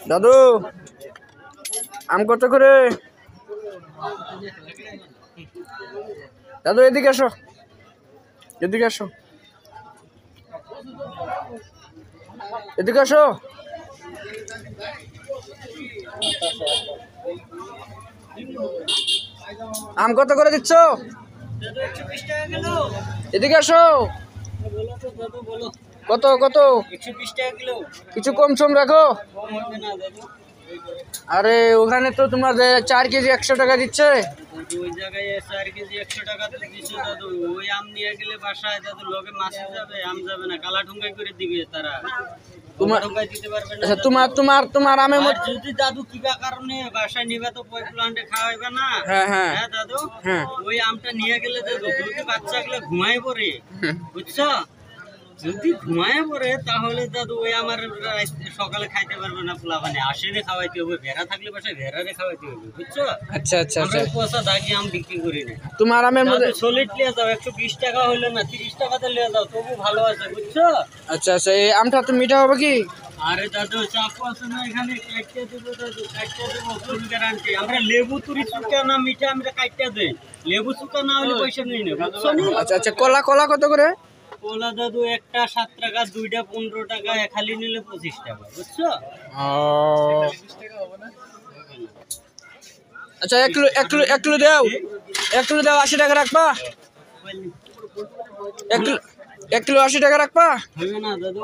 দাদু আম কত করে? দাদু এদিকে আসো, এদিকে আসো, এদিকে আসো। আম কত করে দিচ্ছ? এদিকে আসো। কত কত? 120 টাকা কিলো। কিছু কম সম রাখো। আরে ওখানে তো তোমার 4 কেজি 100 টাকা দিচ্ছে। ওই জায়গায় 4 কেজি 100 টাকা তো দিছে দাদু। ওই আম নিয়ে গেলে বাসায় দাদু লগে মাছ যাবে, আম যাবে না, কালা ঠুঙ্গাই করে দিবে তারা। তোমার ঠুঙ্গাই দিতে পারবে না। আচ্ছা তোমার আমের মধ্যে যদি দাদু কিবা কারণে বাসায় নিবে তো পয় প্লান্টে খাওয়াইবে না। হ্যাঁ হ্যাঁ হ্যাঁ দাদু, হ্যাঁ। ওই আমটা নিয়ে গেলে দাদু যদি বাচ্চাগুলো ঘুমায় পড়ে, বুঝছো? যদি ঘুমায় পড়ে তাহলে দাদু ওই আমার সকালে খাইতে পারবে না, পোলাপানে আসেনে খাওয়াইতে হবে, ভেড়া থাকলে বাসায় ভেড়ারে খাওয়াইতে হবে, বুঝছো? আচ্ছা আচ্ছা আচ্ছা। আমরা পয়সা দাগি আম বিক্রি করি না। তোমার আমের মধ্যে সলিড লিয়ে যাও, 120 টাকা হইলো না, 30 টাকাতে লিয়ে যাও, তবু ভালো আছে, বুঝছো? আচ্ছা আচ্ছা। এই আমটা তো মিঠা হবে কি? আরে দাদু চাপ আছে না, এখানে কাটতে দেবো দাদু, কাটতে দেবো, ফুল গ্যারান্টি। আমরা লেবু তুরি চুকা না মিঠা আমরা কাটতে দেই, লেবু চুকা না হলে পয়সা নেই না, বুঝছো? আচ্ছা আচ্ছা। কলা কত করে? কলা দাদু একটা 7 টাকা, দুইটা 15 টাকা, খালি নিলে 25 টাকা, বুঝছো? আচ্ছা 1 কিলো দাও, 1 কিলো দাও, 80 টাকা রাখবা। 1 কিলো 80 টাকা রাখবা। হবে না দাদু।